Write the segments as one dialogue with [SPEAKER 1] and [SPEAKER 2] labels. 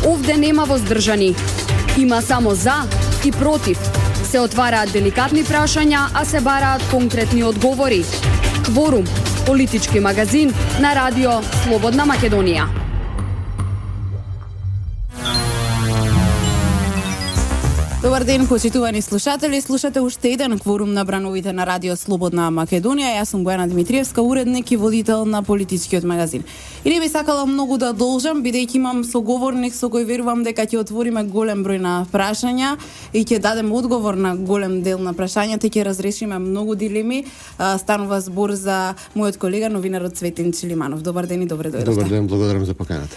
[SPEAKER 1] Овде нема воздржани. Има само за и против. Се отвараат деликатни прашања, а се бараат конкретни одговори. Кворум, политички магазин на радио Слободна Македонија.
[SPEAKER 2] Добар ден, почитувани слушатели. Слушате уште еден кворум на брановите на радио Слободна Македонија. Јас сум Бојана Дмитриевска, уредник и водител на политичкиот магазин. И не би сакала многу да должам, бидејќи имам соговорник со кој верувам дека ќе отвориме голем број на прашања и ќе дадем одговор на голем дел на прашањата и ќе разрешиме многу дилеми. Станува збор за мојот колега новинарот Цветин Чилиманов. Добар ден и добре дојдовте.
[SPEAKER 3] Добар ден, благодарам за поканата.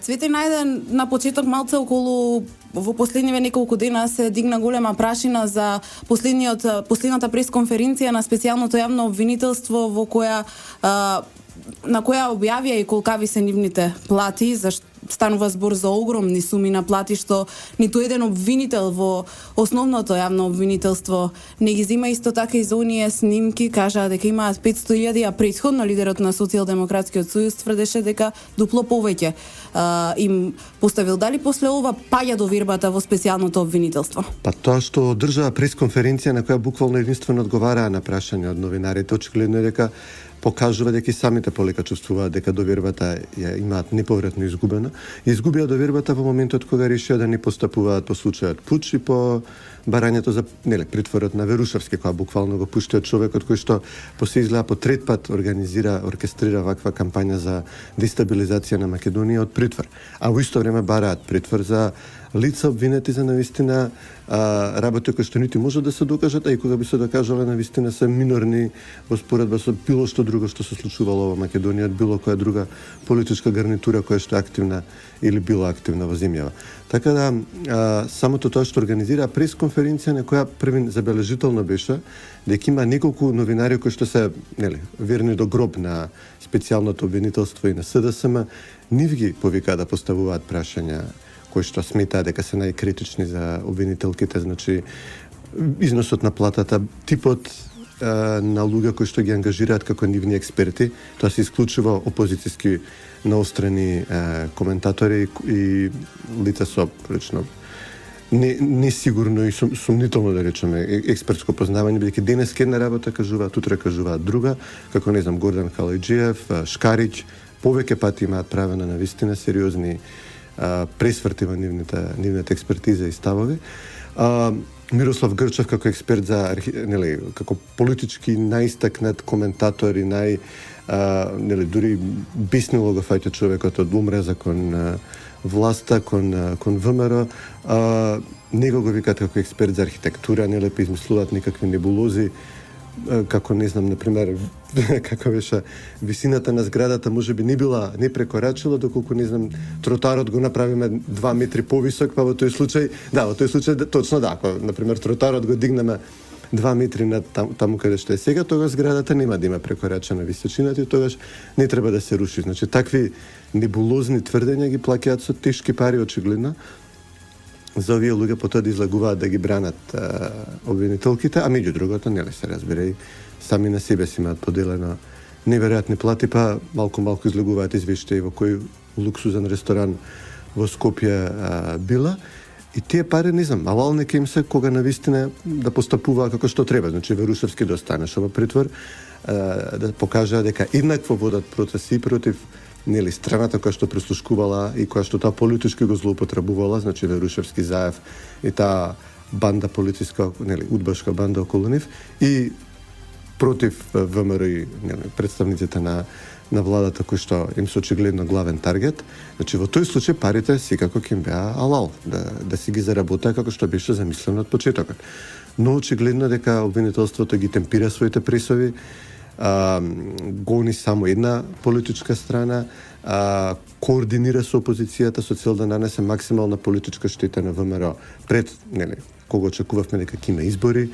[SPEAKER 2] Цветин, најде на почеток малце околу во последниве неколку дена се дигна голема прашина за последната пресконференција на специјалното јавно обвинителство во која на која објавија и колкави се нивните плати, зашто станува збор за огромни суми на плати што ниту еден обвинител во основното јавно обвинителство не ги зема. Исто така и за оние снимки кажаа дека имаат 500.000, а претходно лидерот на Социјалдемократскиот сојуз тврдеше дека дупло повеќе им поставил. Дали после ова паѓа довербата во специјалното обвинителство?
[SPEAKER 3] Па тоа што одржаа пресконференција на која буквално единствено одговараа на прашања од новинарите, очигледно е дека покажува дека и самите полека чувствуваат дека довербата ја имаат неповратно изгубена. Изгубија довербата во моментот кога решија да не постапуваат по случајот Пуч и по барањето за притворот на Верушевски, која буквално го пуштија човекот кој што после изгледа по трет пат оркестрира ваква кампања за дестабилизација на Македонија од притвор. А во исто време бараат притвор за лица обвинети за навистина работи кои што нити може да се докажат, а и кога би се докажале навистина се минорни во споредба со било што друго што се случувало во Македонија, било која друга политичка гарнитура која што е активна или била активна во земјава. Така да самото тоа што организира пресконференција на која првин забележително беше дека има неколку новинари кои што се верни до гроб на специјалното обвинителство и на СДСМ, нив ги повикаа да поставуваат прашања кои што сметаа дека се најкритични за обвинителките, значи износот на платата, типот на луѓе кои што ги ангажираат како нивни експерти, тоа се исклучува опозицијски наострени коментатори и лица со прилично несигурно и сумнително да речеме експертско познавање, бидејќи денес една работа кажуваат, утре кажуваат друга, како не знам Гордан Калајџиев, Шкарич, повеќе пати имаат правена на вистина сериозни пресврти во нивната експертиза и ставови. Мирослав Грчев како експерт за како политички најистакнат коментатор и дури биснило го фаќа човекот од умреза кон власта, кон ВМРО. Него го викаат како експерт за архитектура, нелепо измислуваат некакви небулози, како не знам, например, како беше висината на зградата можеби не прекорачила, доколку не знам тротарот го направиме 2 метри повисок, па во тој случај точно да, ако например тротарот го дигнеме 2 метри над таму каде што е сега, тогаш зградата нема да има прекорачена височината и тогаш не треба да се руши. Значи такви небулозни тврдења ги плаќаат со тешки пари очигледно за овие луѓе потоа да излагуваат да ги бранат обвинителките, а меѓу другото се разбира и сами на себе си имаат поделено неверојатни плати, па малку излагуваат извештаи во кој луксузен ресторан во Скопје била. И тие пари, не знам, алал нека им се кога навистина да постапуваа како што треба. Значи Верушевски да останеше во притвор, да покажаа дека еднакво водат процеси против страната која што прислушкувала и која што таа политички го злоупотребувала, значи Верушевски, Заев и таа банда полициска, удбашка банда околу нив, и против ВМРО и представниците на владата кои што им се очигледно главен таргет. Значи во тој случај парите секако ќе им беа алал да си ги заработаа како што беше замислено од почетокот. Но очигледно дека обвинителството ги темпира своите пресови, гони само една политичка страна, координира со опозицијата со цел да нанесе максимална политичка штета на ВМРО пред кога очекувавме дека ќе има избори.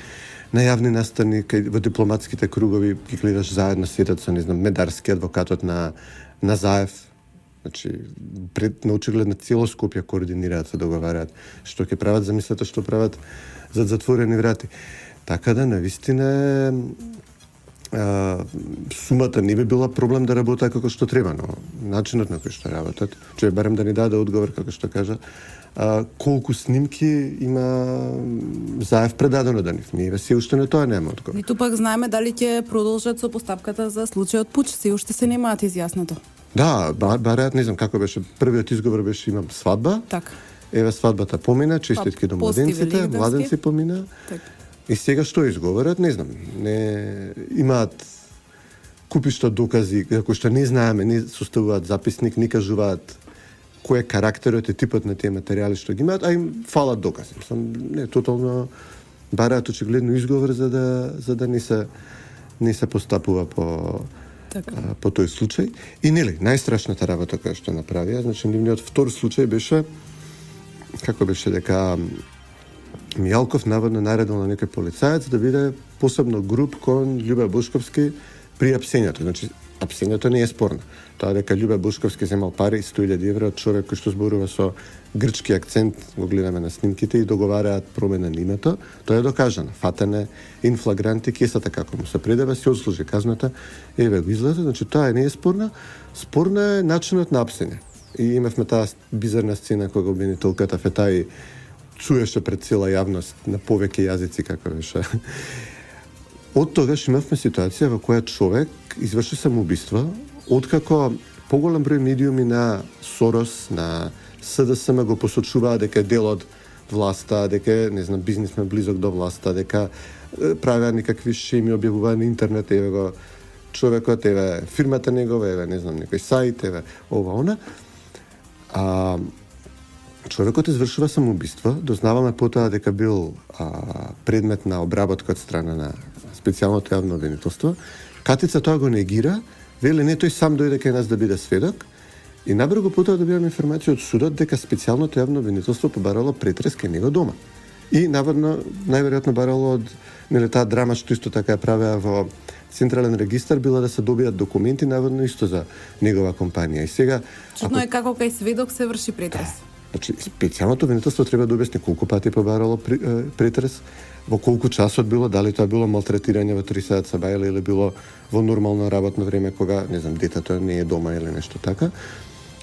[SPEAKER 3] На јавни настани во дипломатските кругови ги гледаш заедно седат со Медарски, адвокатот на Заев. Значи пред на очигледна цело Скопје координираат, се договараат што ќе прават, замислете што прават зад затворени врати. Така да навистина сумата не би била проблем да работат како што треба, но начинот на кој што работат, че барем да ни даде одговор како што кажа, колку снимки има заев предадено до нив. Ние се уште на тоа нема одговор.
[SPEAKER 2] Ниту пак знаеме дали ќе продолжат со постапката за случајот Пуч, се уште се немаат изјаснето.
[SPEAKER 3] Да, бараат, не знам како беше, првиот изговор беше имам свадба.
[SPEAKER 2] Така.
[SPEAKER 3] Еве свадбата помина, честитки до младенците, младенци помина.
[SPEAKER 2] Так.
[SPEAKER 3] И сега што изговорат, не знам. Не имаат купишта докази, како што не знаеме, не составуваат записник, не кажуваат кој е карактерот и типот на тие материјали што ги имаат, а им фалат докази. Мислам, не, тотално бараат очигледно изговор за да не се постапува по тој случај. И нели, најстрашната работа која што направија, значи нивниот втор случај беше како беше дека Мијалков наводно наредил на некој полицаец да биде посебно груб кон Љубе Бушковски при апсењето. Значи, апсењето не е спорно. Тоа дека Љубе Бушковски земал пари 100.000 евра од човек кој што зборува со грчки акцент, го гледаме на снимките, и договараат промена на името, тоа е докажано. Фатен е ин флагранти кесата како му се предава, се одслужи казната, еве го излезе, значи тоа не е спорно. Спорно е начинот на апсење. И имавме таа бизарна сцена кога обвинителката Фетаи чуеше пред цела јавност на повеќе јазици како беше. Од тогаш имавме ситуација во која човек изврши самоубиство, откако поголем број медиуми на Сорос, на СДСМ го посочуваа дека е дел од власта, дека е, не знам, бизнисмен близок до власта, дека правеа никакви шеми, објавуваа на интернет, еве го човекот, еве фирмата негова, еве не знам, некој сајт, еве ова она. Човекот извршува самоубиство, дознаваме потоа дека бил предмет на обработка од страна на специјалното јавно обвинителство. Катица тоа го негира, вели не, тој сам дојде кај нас да биде сведок, и набрзо потоа добиваме информација од судот дека специјалното јавно обвинителство побарало претрес кај него дома. И наводно, најверојатно барало од таа драма што исто така ја правеа во Централен регистар била да се добијат документи наводно исто за негова компанија. И сега
[SPEAKER 2] чудно е како кај сведок се врши претрес.
[SPEAKER 3] Значи, специјалното обвинителство треба да објасни колку пати побарало претрес, во колку часот било, дали тоа било малтретирање во 3 саат сабајле или било во нормално работно време кога, не знам, детето не е дома или нешто така.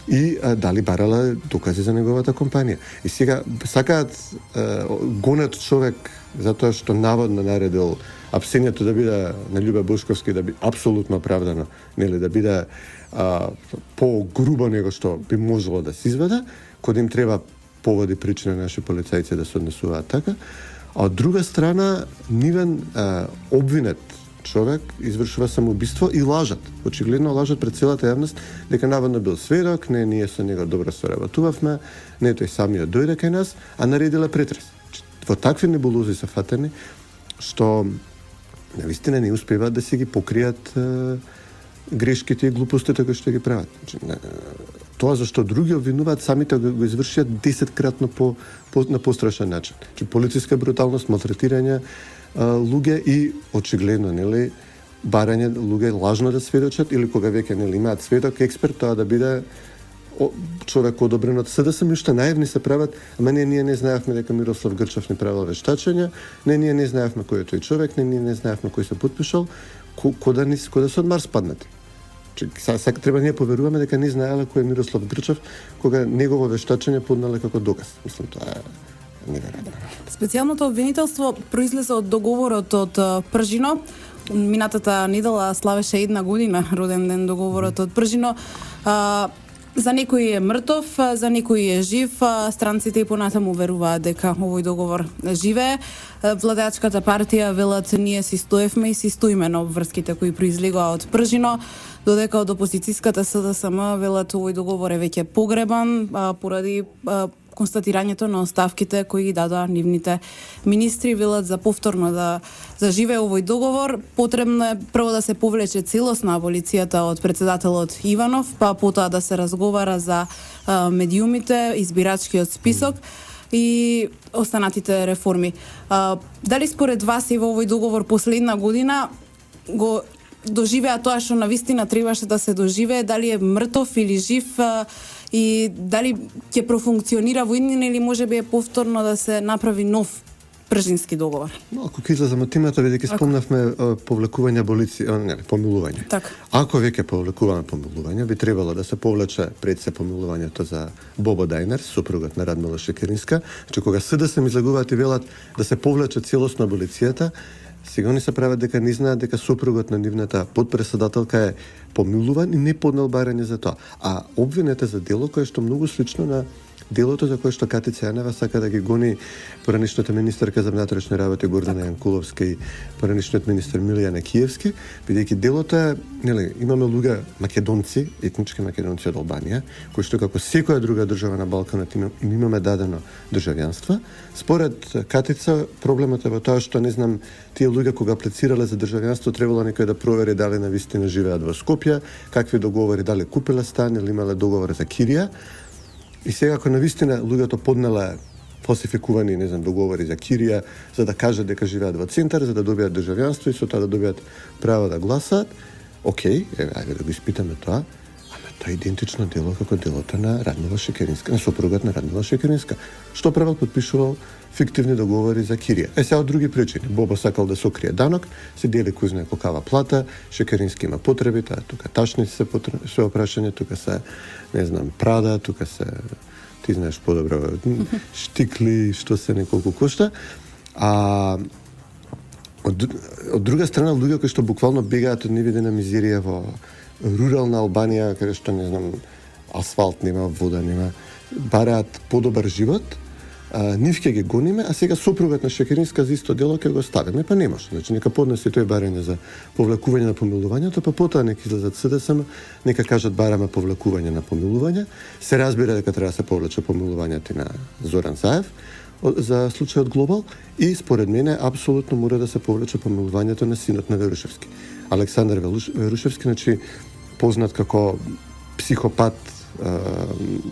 [SPEAKER 3] И дали барала докази за неговата компанија. И сега сакаат гонат човек затоа што наводно наредил апсењето да биде на Љубе Бушковски да би апсолутно оправдано, нели, да биде по-грубо него што би можело да се изведе, кога им треба поводи причина наши полицајци да се однесуваат така. А од друга страна, нивен обвинет човек извршува самоубиство и лажат. Очигледно лажат пред целата јавност дека наводно бил сведок, не, ние со него добро соработувавме, не, тој самиот дојде кај нас, а наредила претрес. Во такви небулози се фатени, што навистина не успеваат да се ги покријат грешките и глупостите кои што ги прават. Тоа зашто други обвинуваат, самите го извршиат 10-кратно на пострашен начин. Полициска бруталност, малтретирање луѓе и очигледно, нели, барање луѓе лажно да сведочат или кога веќе нели имаат сведок експерт, тоа да биде човек одобрен од СДСМ, уште наивни се прават, ама ние не знаевме дека Мирослав Грчев не правил вештачење, ние не знаевме кој е тој човек, ние не знаевме кој се потпишал, кода се од Марс паднати. Сега треба ние поверуваме дека не знаеле кој е Мирослав Грчев кога негово вештачење поднале како доказ. Мислам, тоа е неверојатно.
[SPEAKER 2] Специјалното обвинителство произлезе од договорот од Пржино. Минатата недела славеше 1 година роден ден договорот од Пржино. За некој е мртов, за некој е жив. Странците и понатаму веруваат дека овој договор живее. Владеачката партија велат ние си стоевме и си стоиме на обврските кои произлегоа од Пржино, додека од опозицијската СДСМ велат овој договор е веќе погребан поради констатирањето на оставките кои ги дадоа нивните министри, велат за повторно да заживее овој договор. Потребно е прво да се повлече целосна аболицијата од председателот Иванов, па потоа да се разговара за медиумите, избирачкиот список и останатите реформи. Дали според вас и во овој договор последна година го доживеа тоа што навистина требаше да се доживее, дали е мртов или жив, и дали ќе профункционира во иднина или можеби е повторно да се направи нов пржински договор.
[SPEAKER 3] Малку ќе излезам од темата, бидејќи спомнавме повлекување аболиција, помилување.
[SPEAKER 2] Така.
[SPEAKER 3] Ако веќе повлекуваме помилување, би требало да се повлече пред се помилувањето за Бобо Дајнер, супругот на Радмила Шекеринска. Значи, кога СДСМ излегуваат и велат да се повлече целосно аболицијата, сега они се прават дека не знаат дека супругот на нивната подпредседателка е помилуван и не поднел барање за тоа. А обвинете за дело кое што многу слично на делото за кое што Катица Јанева сака да ги гони поранишната министерка за внатрешни работи Гордана Јанкуловска и поранишниот министер Милијана Киевски, бидејќи делото е, нели, имаме луѓе македонци, етнички македонци од Албанија, кои што како секоја друга држава на Балканот им имаме дадено државјанство. Според Катица, проблемот е во тоа што, не знам, тие луѓе кога аплицирале за државјанство требало некој да провери дали навистина живеат во Скопје, какви договори, дали купиле стан или имале договор за кирија. И сега, ако навистина луѓето поднеле фалсификувани, не знам, договори за кирија, за да кажат дека живеат во центар, за да добијат државјанство и со тоа да добијат право да гласаат, окей, ајде да го испитаме тоа, ама тоа е идентично дело како делото на Радмила Шекеринска, на сопругот на Радмила Шекеринска. Што правил? Подпишувал фиктивни договори за кирија. Сега од други причини. Бобо сакал да сокрие данок, се дели кој знае колкава плата, Шекерински има потреби, таа тука ташници се опрашање, тука се, не знам, Прада, тука се, ти знаеш подобро, штикли, што се неколку кошта. А од друга страна, луѓе кои што буквално бегаат од невидена мизерија во рурална Албанија, каде што, не знам, асфалт нема, вода нема, бараат подобар живот, нив ќе ги гониме, а сега сопругот на Шекеринска за исто дело ќе го ставиме, па не може. Значи, нека поднесе тој барање за повлекување на помилувањето, па потоа нека излезат СДСМ, нека кажат бараме повлекување на помилување. Се разбира дека треба да се повлече помилувањето на Зоран Заев за случајот Глобал и според мене апсолутно мора да се повлече помилувањето на синот на Верушевски. Александар Верушевски, значи познат како психопат,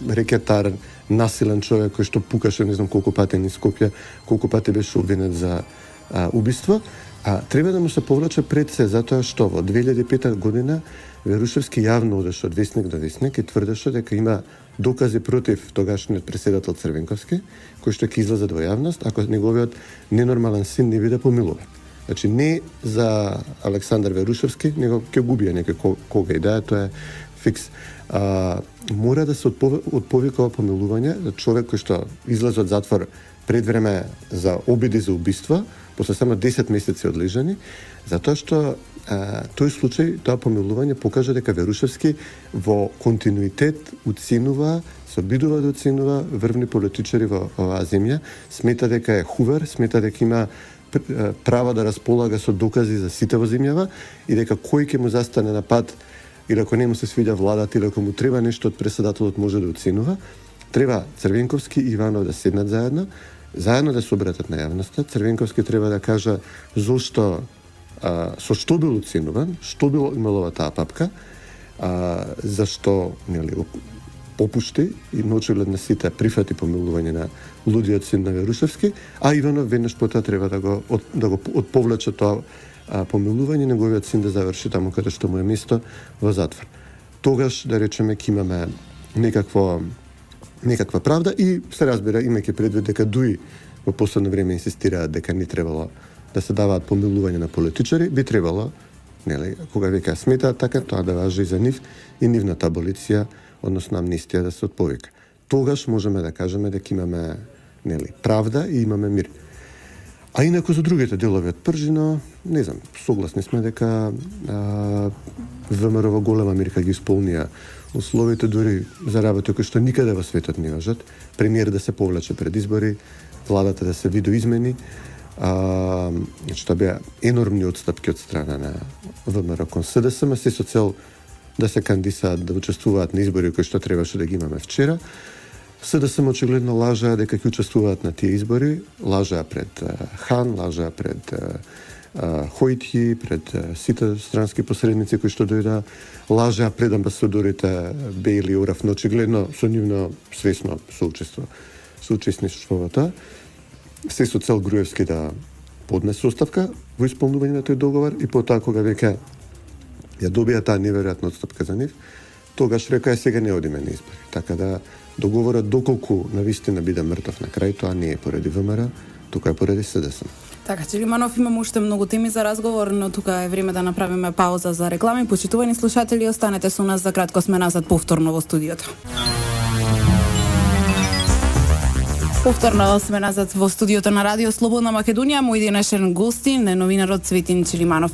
[SPEAKER 3] рекетар, насилен човек кој што пукаше не знам колку пати низ Скопје, колку пати беше обвинет за убиство, треба да му се повлече пред се затоа што во 2005 година Верушевски јавно одеше од весник до весник и тврдеше дека има докази против тогашниот претседател Црвенковски, кој што ќе излезат во јавност ако неговиот ненормален син не биде помилуван. Значи не за Александар Верушевски, него ќе губија некој кога и да е, тоа е фикс. Мора да се отповикува помилување за човек кој што излезе од затвор пред време за обиди за убиства, после само 10 месеци одлежани, затоа што тој случај, тоа помилување покажа дека Верушевски во континуитет уценува, се обидува да оценува врвни политичари во оваа земја, смета дека е хувер, смета дека има право да располага со докази за сите во земјава и дека кој ќе му застане на пат или ако не му се свиѓа владата или ако му треба нешто од претседателот може да оценува, треба Црвенковски и Иванов да седнат заедно да се обратат на јавноста. Црвенковски треба да кажа зошто со што бил оценуван, што било имало таа папка, зашто нели попушти и очигледно сите прифати помилување на лудиот син на Верушевски, а Иванов веднаш потоа треба да го отповлече тоа помилување, неговиот син да заврши таму каде што му е место во затвор. Тогаш, да речеме, ќе имаме некаква правда и се разбира, имајќи предвид дека дуи во последно време инсистираат дека не требало да се даваат помилување на политичари, би требало, нели, кога веќе сметаат така, тоа да важи и за нив и нивната аболиција, односно амнистија да се отповика. Тогаш можеме да кажеме дека имаме, нели, правда и имаме мир. А инаку за другите делови од Пржино, не знам, согласни сме дека ВМРО во голема мерка ги исполнија условите дури за работа кои што никаде во светот не важат. Премиер да се повлече пред избори, владата да се видоизмени, значи тоа беа енормни отстапки од страна на ВМРО кон СДСМ, се со цел да се кандидатираат, да учествуваат на избори кои што требаше да ги имаме вчера. СДСМ очигледно лажаа дека ќе учествуваат на тие избори, лажаа пред Хан, лажаа пред Хојтји, пред сите странски посредници кои што дојдаа, лажаа пред амбасадорите Бейли и Ораф, но очигледно со нивно свесно соучесничество во тоа. Се со цел Груевски да поднесе оставка во исполнување на тој договор и потоа кога веќе ја добија таа неверојатна отстапка за нив, тогаш рекоа сега не одиме на избори. Така да договорот доколку навистина биде мртов на крај, тоа не е поради ВМРО, тука е поради СДСМ.
[SPEAKER 2] Така, Чилиманов, имам уште многу теми за разговор, но тука е време да направиме пауза за реклами. Почитувани слушатели, останете со нас, за кратко сме назад повторно во студиото. Повторно сме назад во студиото на Радио Слободна Македонија. Мој денешен гостин е новинарот Цветин Чилиманов.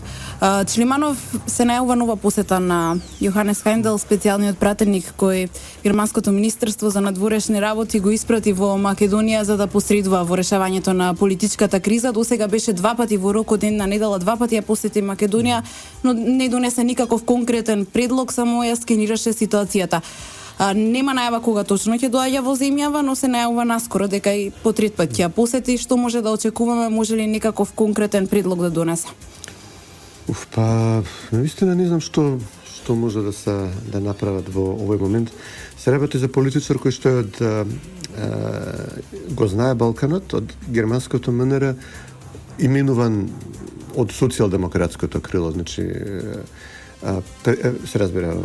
[SPEAKER 2] Чилиманов се најавува нова посета на Јоханес Хајндел, специјалниот пратеник кој Германското министерство за надворешни работи го испрати во Македонија за да посредува во решавањето на политичката криза. До сега беше 2 пати во рок од една недела, 2 пати ја посети Македонија, но не донесе никаков конкретен предлог, само ја скенираше ситуацијата. Нема најава кога точно ќе доаѓа во земјава, но се најавува наскоро дека и по трет пат ќе ја посети. Што може да очекуваме? Може ли некаков конкретен предлог да донесе?
[SPEAKER 3] Навистина не знам што може да направат во овој момент. Се работи за политичар кој што е го знае Балканот, од германското МНР, именуван од социјалдемократското крило, значи се разбира,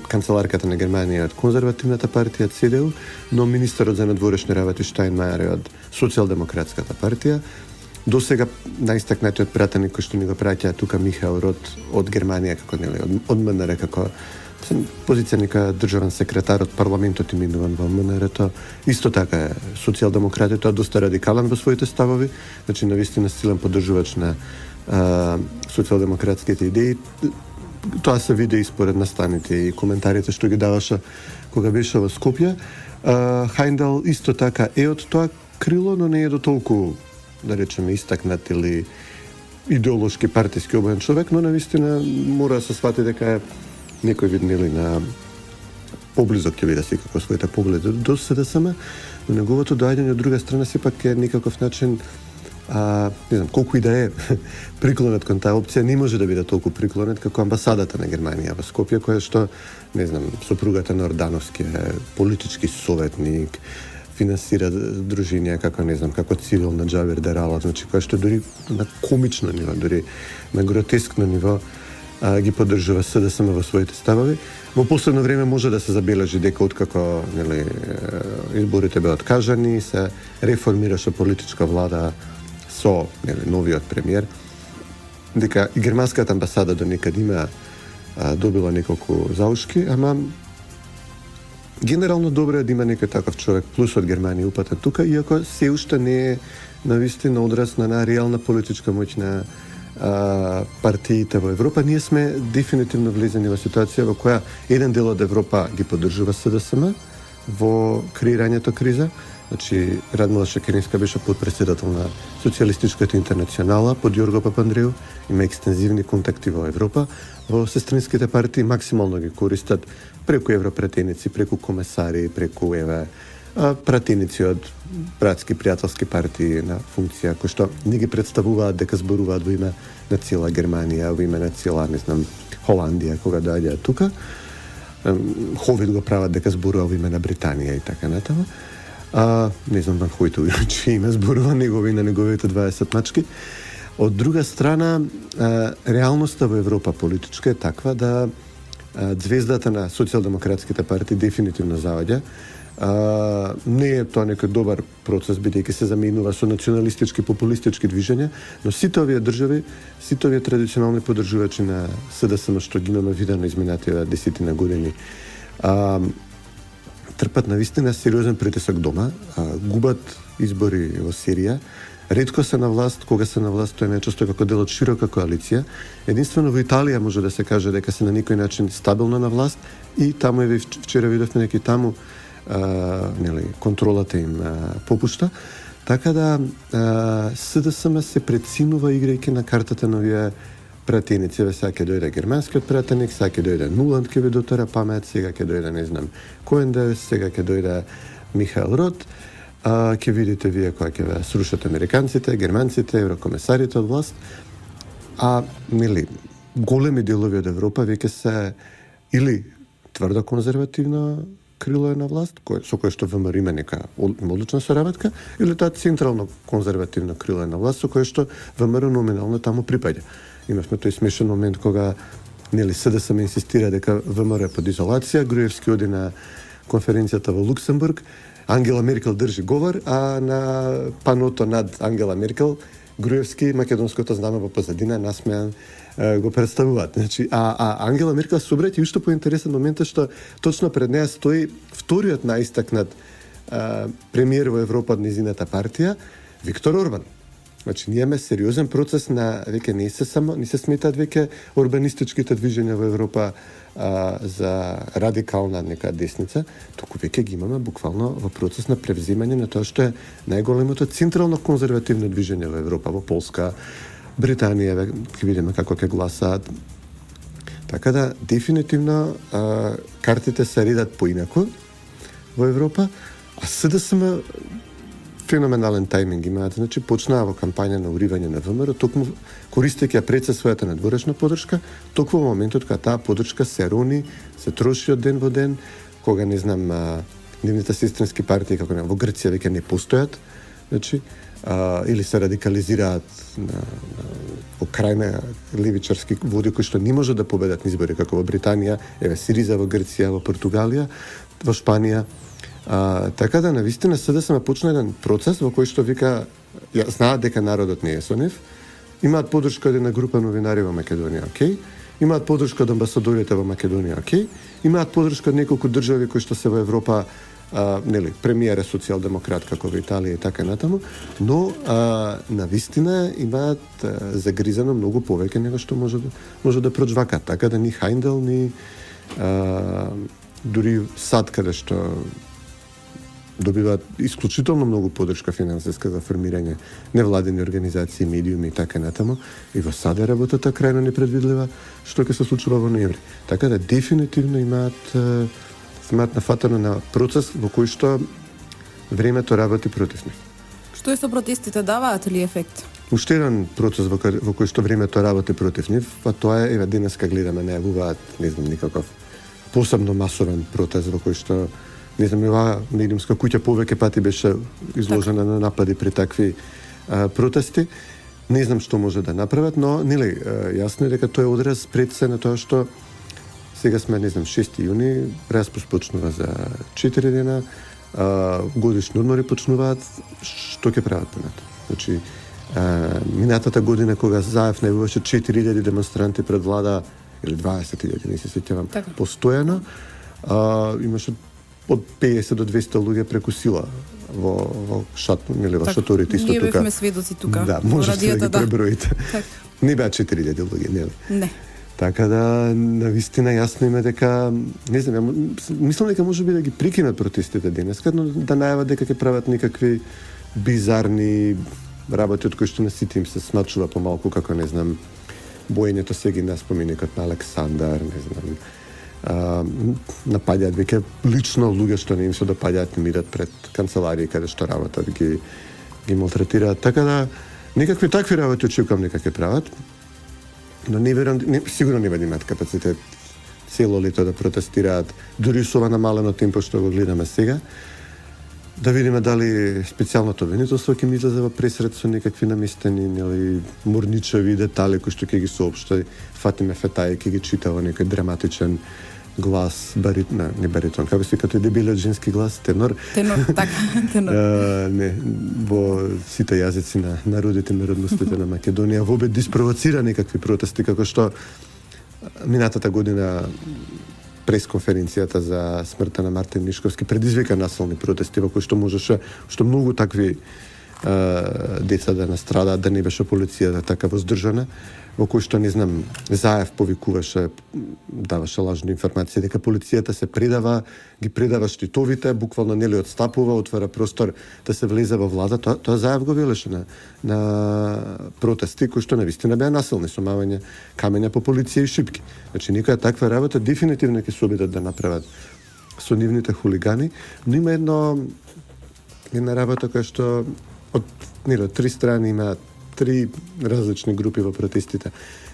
[SPEAKER 3] канцеларката на Германија од конзервативната партија ЦДУ, но министерот за надворешни работи Штајнмајер е од социјалдемократската партија. До сега најстакнатиот пратеник кој што ни го праќа тука Михаел Рот од Германија, како нели од МНР, како позиција нека државен секретар од парламентот именуван во МНР-то, исто така е социјалдемократите, тоа доста радикален во своите ставови, значи навистина силен поддржувач на социјалдемократските идеи. Тоа се види и според настаните и коментарите што ги даваше кога беше во Скопје. Хајндел исто така е од тоа крило, но не е до толку, да речеме, истакнат или идеолошки партиски обоен човек, но навистина мора да се свати дека е некој вид нели на поблизок ќе биде секако своите погледи до СДСМ, но неговото доаѓање од друга страна сепак е некаков начин не знам, колку и да е приклонет кон таа опција, не може да биде толку приклонет како амбасадата на Германија во Скопје, која што, не знам, сопругата на Ордановски е политички советник, финансира дружинија како, не знам, како цивилна Џавер Дерала, значи која што дури на комично ниво, дури на гротескно ниво ги поддржува СДСМ во своите ставови. Во последно време може да се забележи дека откако нели изборите беа откажани, се реформираше политичка влада со новиот премиер, дека и германската амбасада до некаде има добила неколку заушки, ама генерално добро е да има некој таков човек плюс од Германија упатен тука, иако се уште не е навистина одраз на реална политичка моќ на партиите во Европа. Ние сме дефинитивно влезени во ситуација во која еден дел од Европа ги поддржува СДСМ во креирањето криза. Значи, Радмила Шекеринска беше подпредседател на Социјалистичката интернационала под Јорго Папандреу, има екстензивни контакти во Европа, во сестринските партии максимално ги користат преку европратеници, преку комесари, преку пратеници од братски пријателски партии на функција, кои што не ги представуваат дека зборуваат во име на цела Германија, во име на цела, не знам, Холандија, кога доаѓаат тука. Ховид го прават дека зборува во име на Британија и така натаму. Не знам Ван Хојтовиќ чие име зборува негови на неговите 20 мачки. Од друга страна, реалноста во Европа политичка е таква да звездата на социјалдемократските партии дефинитивно заоѓа. Не е тоа некој добар процес, бидејќи се заменува со националистички, популистички движења, но сите овие држави, сите овие традиционални поддржувачи на СДСМ што ги имаме видено изминативе 10 години, трпат навистина сериозен притисок дома, губат избори во Сирија, ретко се на власт, кога се на власт тоа е најчесто како дел од широка коалиција. Единствено во Италија може да се каже дека се на некој начин стабилно на власт и таму е вчера видовме дека и таму контролата им попушта. Така да СДСМ се преценува играјќи на картата на овие пратеници. Сега ќе дојде германскиот пратеник, сега ќе дојде Нуланд ќе ви дотера памет, сега ќе дојде, не знам, Коендес, сега ќе дојде Михаел Рот. Ќе видите вие која ќе ве срушат американците, германците, еврокомесарите од власт. Големи делови од Европа веќе се или тврдо конзервативно крило е на власт, со кое што ВМРО има нека одлична соработка, или таа централно конзервативно крило е на власт, со кое што ВМРО номинално таму припаѓа. Имавме тој смешен момент кога СДСМ инсистира дека ВМРО е под изолација, Груевски оди на конференцијата во Луксембург Ангела Меркел држи говор, а на паното над Ангела Меркел Груевски македонското знаме во позадина насмеан го представуваат. Значи, а Ангела Меркел се обрети уште поинтересен момент е што точно пред неја стои вториот наистакнат премиер во Европа од низината партија, Виктор Орбан. Значи, ние имаме сериозен процес на веќе не се сметаат веќе урбанистичките движења во Европа за радикална нека десница, туку веќе ги имаме буквално во процес на превземање на тоа што е најголемото централно конзервативно движење во Европа, во Полска, Британија, ќе видиме како ќе гласаат. Така да, дефинитивно картите се редат поинаку во Европа, а СДСМ феноменален тајминг имаат. Значи, почнаа во кампања на уривање на ВМРО, токму користејќи ја пред се својата надворешна подршка, токму во моментот кога таа подршка се рони, се троши од ден во ден, кога, не знам, нивните сестрински партии, како во Грција, веќе не постојат, значи, или се радикализираат во крајна левичарски води кои што не може да победат избори, како во Британија, еве Сириза во Грција, во Португалија, во Шпанија. Така да, навистина СДСМ почна еден процес во кој што вика, знаат дека народот не е со нив, имаат подршка од една група новинари во Македонија, окей, имаат подршка од амбасадорите во Македонија, окей, имаат подршка од неколку држави кои што се во Европа, нели, премиер е социјалдемократ како во Италија и така натаму, но навистина имаат загризано многу повеќе него што може да проџвакат, така да ни Хајндел, ни дури САД каде што добиваат исклучително многу подршка финансиска за формирање невладени организации, медиуми и така натаму, и во САД е работата крајно непредвидлива, што ќе се случува во ноември. Така да дефинитивно имаат нафатано на процес во кој што времето работи против нив.
[SPEAKER 2] Што е со протестите, даваат ли ефект?
[SPEAKER 3] Уште еден процес во кој што времето работи против нив, а тоа е, еве денеска гледаме, најавуваат, не знам, никаков посебно масовен протест во кој што, не знам, ова медиумска куќа повеќе пати беше изложена на напади при такви протести. Не знам што може да направат, но нели јасно е дека тоа е одраз пред се на тоа што сега сме, не знам, 6 јуни, распус почнува за 4 дена, годишни одмори почнуваат, што ќе прават понатаму? Значи, минатата година кога Заев најавуваше 4000 демонстранти пред влада, или 20.000, не се сеќавам, постојано, имаше од 50 до 200 луѓе преку сила во шаторите исто тука.
[SPEAKER 2] Ние бевме сведоци тука.
[SPEAKER 3] Да, можете да ги преброите. Не беа 4000 луѓе, нели?
[SPEAKER 2] Не.
[SPEAKER 3] Така да, навистина јасно име дека, не знам, мислам дека може би да ги прикинат протестите денеска, но да најават дека ќе прават некакви бизарни работи од кои што на сите им се смачува помалку, како, не знам, боењето сега на споменикот на Александар, не знам, напаѓаат веќе лично луѓе што не им се допаѓаат, мират пред канцеларии каде што работат, ги малтретираат. Така да, некакви такви работи очекувам дека ќе прават, но не верувам, сигурно нема да имаат капацитет цело лето да протестираат, дури со ова намалено темпо што го гледаме сега. Да видиме дали специјалното обвинителство ќе ми излезе во пресред со некакви наместени, нели, морничеви детали кои што ќе ги соопшти Фатиме Фетај, ќе ги чита во некој драматичен глас, не баритон, како се като дебелиот женски глас, тенор.
[SPEAKER 2] Тенор, така, тенор.
[SPEAKER 3] Не, во сите јазици на народите и народностите на Македонија, во обид диспровоцира некакви протести, како што минатата година пресконференцијата за смртта на Мартин Нишковски предизвика насилни протести во кои што можеше, што многу такви деца да настрадаат, да не беше полицијата така воздржана, во кој што, не знам, Заев повикуваше, даваше лажни информации дека полицијата се предава, ги предава штитовите, буквално нели отстапува, отвара простор да се влезе во влада. Тоа Заев го велеше на протести кои што навистина беа насилни, со мавање камења по полиција и шипки. Значи, некоја таква работа дефинитивно ќе се обидат да направат со нивните хулигани, но има една работа која што од три страни има три различни групи во протестите.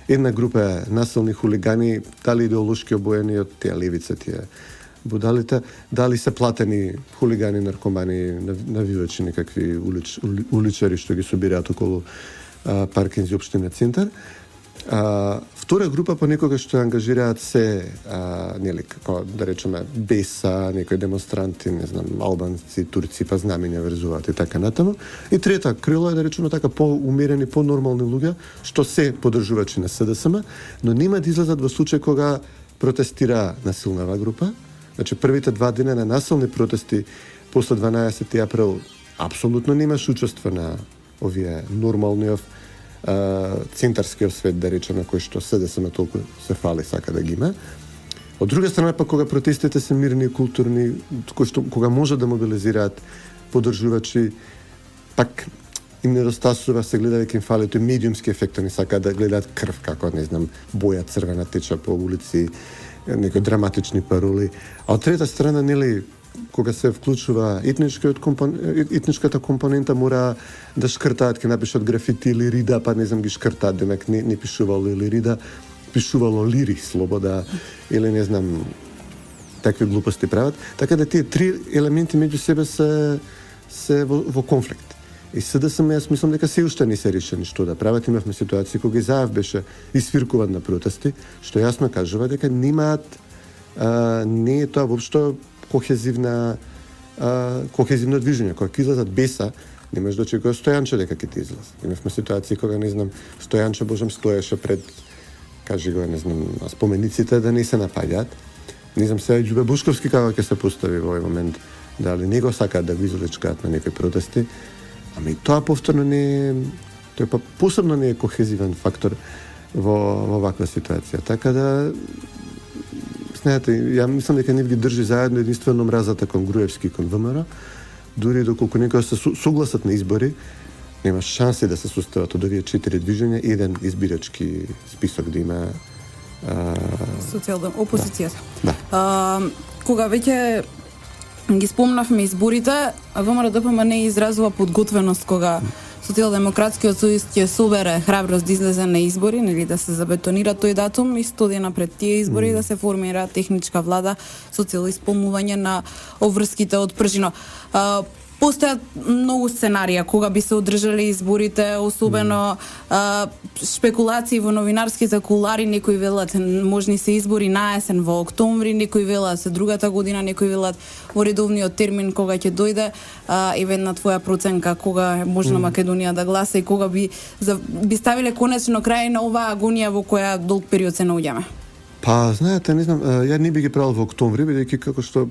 [SPEAKER 3] Една група е насилни хулигани, дали идеолошки обоени од тие левица, тие будалите, дали се платени хулигани, наркомани, навивачи, некакви уличари што ги собираат околу паркинзи општина Центар. Втора група понекогаш што ангажираат се, нели, како да речеме, беса, некои демонстранти, не знам, албанци, турци, па знамења врзуваат и така натаму. И трета крило е, да речеме, така по-умерени, по-нормални луѓе, што се поддржувачи на СДСМ, но нема да излезат во случај кога протестира насилнава група. Значи, првите 2 дена на насилни протести после 12 април апсолутно немаш учество на овие нормалниот центарскиот свет, да речеме, кој што СДСМ толку се фали сака да ги има. Од друга страна, па кога протестите се мирни и културни, кога може да мобилизираат поддржувачи, пак им недостасува, се гледа дека им фали тој медиумски ефект, они сака да гледаат крв, како, не знам, боја црвена теча по улици, некои драматични пароли. А од трета страна, нели, кога се вклучува етничката компонента, мора да шкртаат, ке напишат графити или рида, па не знам ги шкртаат, демек не пишувало или рида, пишувало лири, слобода, или не знам, такви глупости прават. Така да тие 3 елементи меѓу себе се во конфликт. И СДСМ, јас мислам дека се уште не се решени што да прават. Имавме ситуации кога и Заев беше исвиркуван на протести, што јасно кажува дека немаат, не е тоа воопшто кохезивно движење. Кога ќе излезат беса, не можеш да очекуваш Стојанче дека ќе ти излезе. Имавме ситуации кога, не знам, Стојанче Божем стоеше пред, кажи го, не знам, спомениците да не се напаѓаат. Не знам сега Ѓубе Бушковски како ќе се постави во овој момент, дали него сакаат да го извлечкаат на некои протести. Ами тоа повторно не е, тој па посебно не е кохезивен фактор во ваква ситуација. Така да, знаете, ја мислам дека нив ги држи заедно единствено мразата кон Груевски и кон ВМРО. Дури доколку некои се согласат на избори, нема шанси да се состават од овие 4 движења, еден избирачки список да има
[SPEAKER 2] опозицијата.
[SPEAKER 3] Да.
[SPEAKER 2] Кога веќе ги спомнавме изборите, ВМРО-ДПМН не изразува подготвеност кога Социјалдемократскиот сојуз ќе собере храброст да излезе на избори, нели да се забетонира тој датум и 100 дена пред тие избори да се формира техничка влада со цел исполнување на обврските од пржино. Постојат многу сценарија кога би се одржале изборите, особено шпекулации во новинарските кулари, некои велат можни се избори на есен во октомври, некои велат се другата година, некои велат во редовниот термин кога ќе дојде, и ведна твоја проценка кога можна Македонија да гласа и кога би ставиле конечно крај на оваа агонија во која долг период се наоѓаме.
[SPEAKER 3] Па, знаете, не знам, ја не би ги правил во октомври, бидејќи како што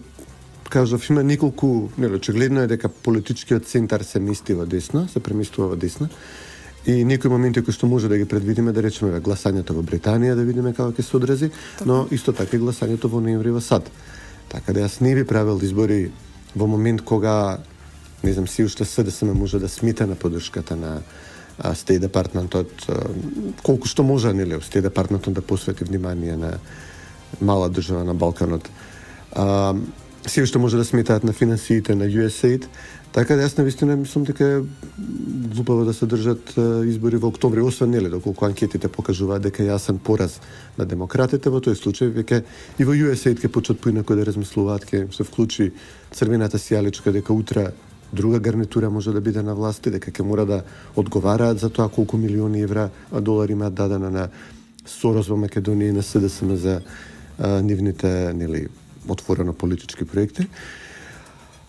[SPEAKER 3] кажав, има неколку, нели, очигледно е дека политичкиот центар се мести во десно, се преместува во десно. И некои моменти кои што може да ги предвидиме, да речеме гласањето во Британија, да видиме како ќе се одрази, но исто така и гласањето во ноември во САД. Така да јас не би правил избори во момент кога, не знам, си уште СДСМ може да смита на поддршката на Стеј департментот, колку што може, нели, Стеј департментот да посвети внимание на мала држава на Балканот. Се уште може да сметаат на финансиите на USAID, така да јас навистина мислам дека е глупаво да се држат избори во октомври, освен, нели, доколку анкетите покажуваат дека јасен пораз на демократите, во тој случај веќе и во USAID ќе почнат поинаку да размислуваат, ќе се вклучи црвената сијаличка дека утре друга гарнитура може да биде на власт, дека ќе мора да одговараат за тоа колку милиони евра, долари имаат дадена на Сорос во Македонија и на СДСМ за нивните, нели, отворено политички проекти.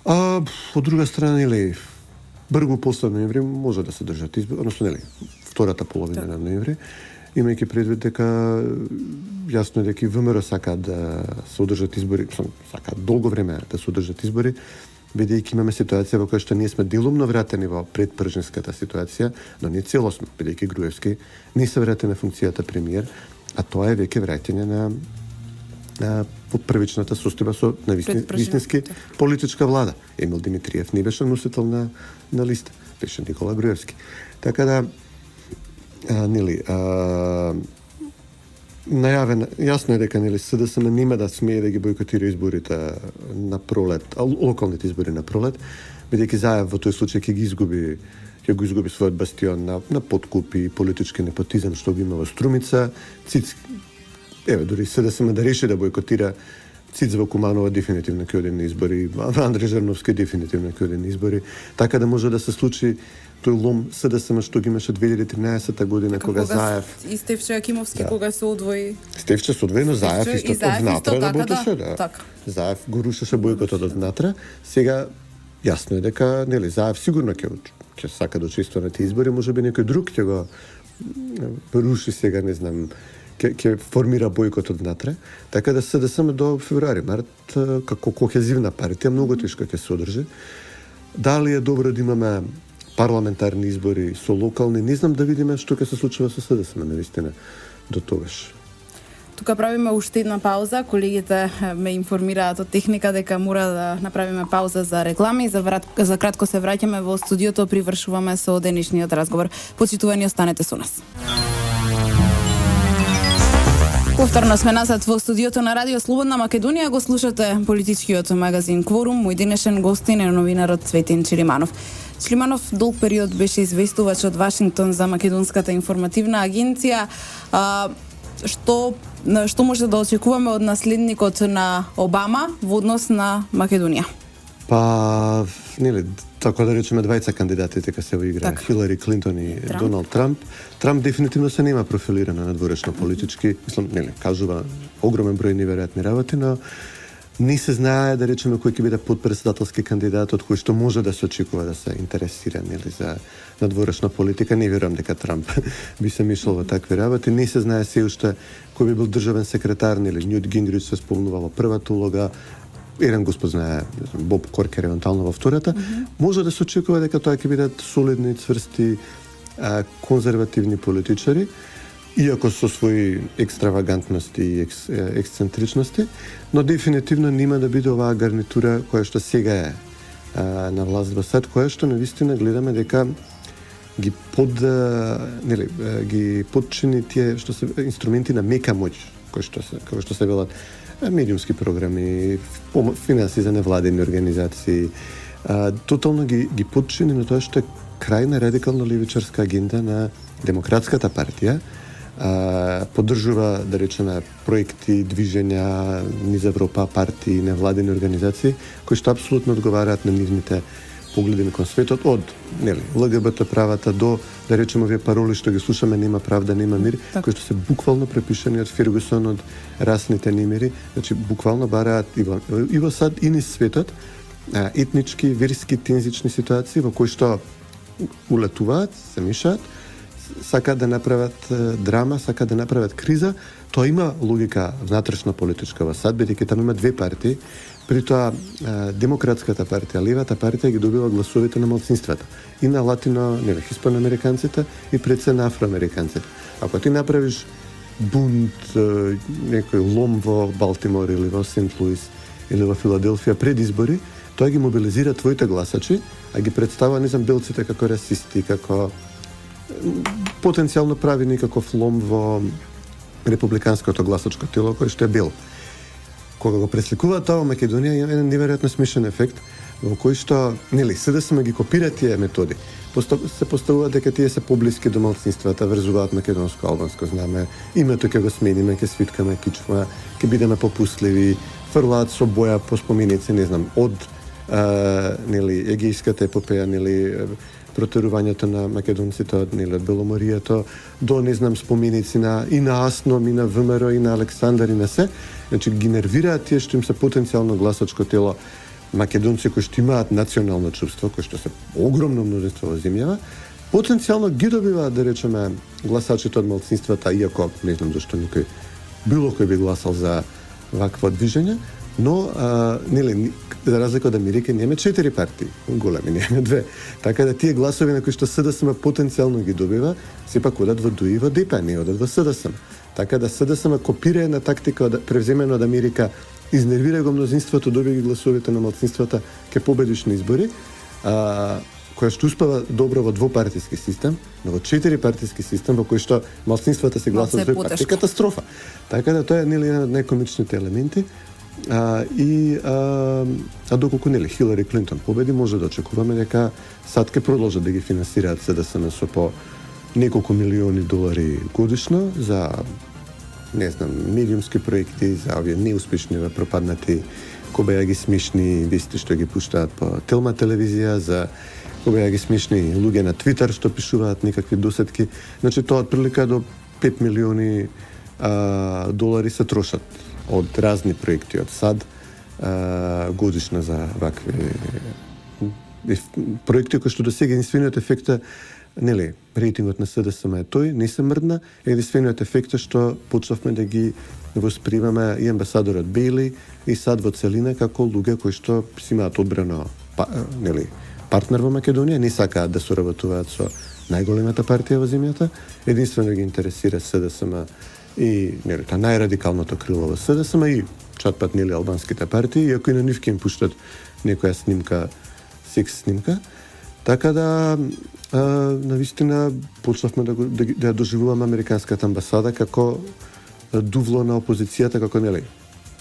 [SPEAKER 3] Од друга страна, нели, бргу после ноември може да се држат избори, односно, нели, втората половина на ноември, имајќи предвид дека јасно е дека и ВМРО сакаат да се одржат избори, сакаат долго време да се одржат избори, бидејќи имаме ситуација во која што ние сме делумно вратени во предпржинската ситуација, но не целосно, бидејќи Груевски не се врати на функцијата премиер, а тоа е веќе враќање на првичната состојба со вистински политичка влада. Емил Димитриев не беше носител на листа, беше Никола Груевски. Така да, нели, најавен, јасно е дека, нели, СДСМ нема да смее да ги бойкотира изборите на пролет, локалните избори на пролет, бидејќи Заев во тој случај ќе го изгуби својот бастион на подкупи, политички непотизам што го има во Струмица, дури СДСМ да реши да бойкотира Цицва Куманова дефинитивно ќе оде на избори, Андре Жарновски дефинитивно ќе оде на избори, така да може да се случи тој лом СДСМ што ги имаше 2013 година кога Заев
[SPEAKER 2] и Стефче Акимовски кога се одвои.
[SPEAKER 3] Стефче се одвои, но Заев исто однатре работеше, да.
[SPEAKER 2] Така.
[SPEAKER 3] Заев го рушеше бојкотот однатре. Сега јасно е дека нели Заев сигурно ќе сака да учествува на тие избори, можеби некој друг ќе го руши сега, не знам, ќе формира бојкот однатре, така да СДСМ до февруари, март како кохезивна партија многу тешко ќе се одржи. Дали е добро да имаме парламентарни избори со локални, не знам, да видиме што ќе се случува со СДСМ навистина до тогаш.
[SPEAKER 2] Тука правиме уште една пауза. Колегите ме информираат од техника дека мора да направиме пауза за реклами. За кратко се враќаме во студиото, привршуваме со денешниот разговор. Почитувани, останете со нас. Повторно сме назад во студиото на Радио Слободна Македонија. Го слушате политичкиот магазин Кворум. Мој денешен гостин е новинарот Цветин Чилиманов. Чилиманов долг период беше известувач од Вашингтон за Македонската информативна агенција. Што може да очекуваме од наследникот на Обама во однос на Македонија?
[SPEAKER 3] Па, нели, така да речеме двајца кандидати дека се игра,
[SPEAKER 2] така.
[SPEAKER 3] Хилари Клинтон и Доналд Трамп. Трамп дефинитивно се нема профилирано надворешно политички, мислам, нели, кажува огромен број неверојатни работи, но не се знае, да речеме, кој ќе биде подпредседателски кандидат од кој што може да се очекува да се интересира, нели, за надворешна политика. Не верувам дека Трамп би се мишал во такви работи. Не се знае се уште кој би бил државен секретар, нели, Нјут Гингрич се спомнува во првата улога, еден го спознае Боб Коркер евентуално во втората. Може да се очекува дека тоа ќе бидат солидни, цврсти, конзервативни политичари, иако со своји екстравагантности и ексцентричности, но дефинитивно нема да биде оваа гарнитура која што сега е на власт во САД, која што навистина гледаме дека ги ги подчини тие што се инструменти на мека моќ, кои што се велат медиумски програми, финанси за невладени организации, тотално ги подчини на тоа што е крајна радикално левичарска агенда на Демократската партија, поддржува, да речеме, проекти, движења низ Европа, партии, невладени организации, кои што апсолутно одговараат на нивните погледи кон светот, од ЛГБТ правата до, да речеме, овие пароли што ги слушаме, нема правда, нема мир, кои што се буквално препишани од Фергусон, од расните немири, значи буквално бараат и во САД и низ светот етнички, верски, тензични ситуации во кои што улетуваат, се мишаат, сакаат да направат драма, сакаат да направат криза. Тоа има логика внатрешна политичка во САД, бидејќи таму има две партии. При тоа Демократската партија, левата партија ги добива гласовите на малцинствата. И на хиспаноамериканците и пред се на афроамериканците. Ако ти направиш бунт, некој лом во Балтимор или во Сент Луис или во Филаделфија пред избори, тоа ги мобилизира твоите гласачи, а ги представува, не знам, белците како расисти, како потенцијално прави некаков лом во републиканското гласачко тело кој што е бел. Кога го пресликува тоа во Македонија, има еден неверојатно смешен ефект во кој што, нели, СДСМ ги копира тие методи. Се поставува дека тие се поблиски до малцинствата, врзуваат македонско, албанско знаме, името ќе го смениме, ќе свиткаме кичма, ќе бидеме попустливи, фрлаат со боја по споменици, не знам, од нели егејската епопеја, нели протерувањето на македонците од Беломоријето до, не знам, споменици и на Асном, и на ВМРО, и на Александар, и на се. Значи, ги нервираат тие што им се потенцијално гласачко тело македонци кои што имаат национално чувство, кои што се огромно множество во земјава, потенцијално ги добиваат, да речеме, гласачите од малцинствата, иако, не знам зашто било кој би гласал за вакво движење, но, за разлика од Америка, немаме 4 партии, големи, немаме 2. Така да тие гласови на кои што СДСМ потенцијално ги добива, сепак одат во ДУИ и во ДП, не одат во СДСМ. Така да СДСМ копира една тактика превземена од Америка, изнервира го мнозинството, добива ги гласовите на малцинствата, ќе победиш на избори, која што успева добро во двопартиски систем, но во 4-партиски систем во кој што малцинствата се гласат за партија, катастрофа. Така да тоа е еден од најкомичните елементи. Доколку Хилари Клинтон победи, може да очекуваме дека САД ќе продолжат да ги финансираат СДСМ со по неколку милиони долари годишно за не знам, медиумски проекти, за овие неуспешни пропаднати кои беа ги смешни вести што ги пуштаат по Телма телевизија, за кои беа ги смешни луѓе на Твитер што пишуваат никакви досетки. Значи тоа отприлика до 5 милиони долари се трошат од разни проекти од САД годишно за вакви проекти кои што до сега единствениот ефект е, нели, рейтингот на СДСМ е тој, не се мрдна, единствениот ефект е што почнавме да ги воспримаме и амбасадорот Бейли и САД во целина како луѓе кои што си имаат одбрано нели, партнер во Македонија, не сакаат да соработуваат со најголемата партија во земјата, единствено ги интересира СДСМ и нели, та најрадикалното крило во СДСМ и чатпат нели албанските партии, иако и на нив ќе им пуштат некоја снимка, секс снимка. Така да навистина почнавме да ја доживуваме американската амбасада како дувло на опозицијата, како нели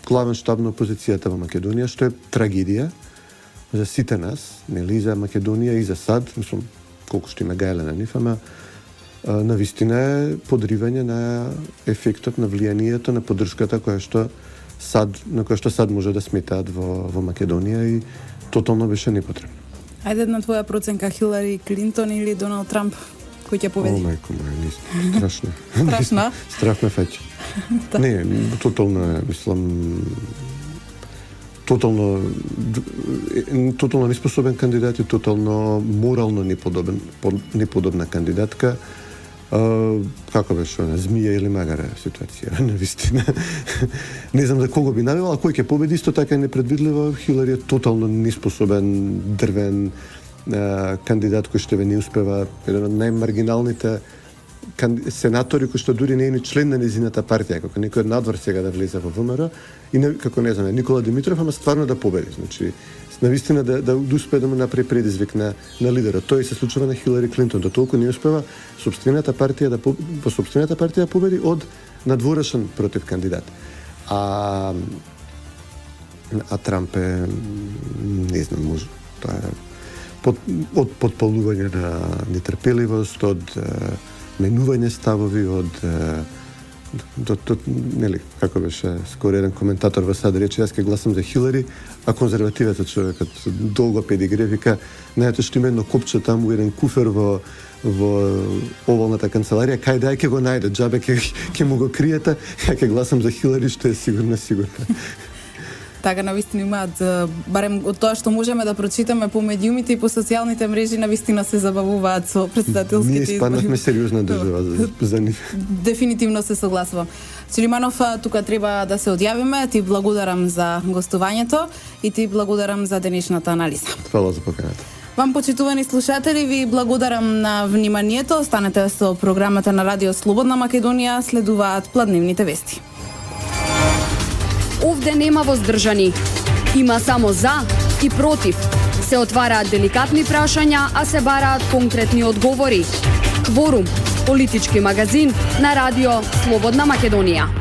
[SPEAKER 3] главен штаб на опозицијата во Македонија, што е трагедија за сите нас, нели, и за Македонија и за САД, мислам, колку што има гајле на нив, ама навистина е подривање на ефектот, на влијанието, на поддршката на која што САД може да сметаат во Македонија и тотално беше непотребно.
[SPEAKER 2] Ајде на твоја проценка, Хилари Клинтон или Доналд Трамп, кој ќе победи?
[SPEAKER 3] О, мајко моја, страшно.
[SPEAKER 2] Страшно?
[SPEAKER 3] Страх ме фаќа. Не, тотално е, мислам, тотално неспособен кандидат и тотално морално неподобна кандидатка. Како беше она, змија или магара ситуација, навистина. Не знам за кого би навела, кој ќе победи, исто така е непредвидливо. Хилари е тотално неспособен, дрвен кандидат кој што не успева, еден од најмаргиналните сенатори кои што дури не е ни член на незината партија, како некој надвор сега да влезе во ВМРО и како не знам, Никола Димитров, ама стварно да победи. Значи, навистина да успее да му направи предизвик на лидерот. Тој се случува на Хилари Клинтон, да толку не успева сопствената партија да победи од надворешен против кандидат. А Трамп е, не знам, може, тоа е од подпалување на нетрпеливост, од менување ставови, нели, како беше скоро еден коментатор во САД рече, јас ќе гласам за Хилари, а конзервативецот човекот долго педигре вика, знаете што има едно копче таму, еден куфер во овалната канцеларија, кај да ќе го најде, џабе ќе му го криете, ја ќе гласам за Хилари, што е сигурно.
[SPEAKER 2] Така, навистина имаат, барем од тоа што можеме да прочитаме по медиумите и по социјалните мрежи, навистина се забавуваат со председателските избори.
[SPEAKER 3] Ние спаднавме сериозна држава за нив.
[SPEAKER 2] Дефинитивно се согласувам. Сулейманов, тука треба да се одјавиме. Ти благодарам за гостувањето и ти благодарам за денешната анализа.
[SPEAKER 3] Фала за поканата.
[SPEAKER 2] Вам, почитувани слушатели, ви благодарам на вниманието. Останете со програмата на Радио Слободна Македонија, следуваат пладневните вести.
[SPEAKER 1] Овде нема воздржани. Има само за и против. Се отвараат деликатни прашања, а се бараат конкретни одговори. Кворум, политички магазин на Радио Слободна Македонија.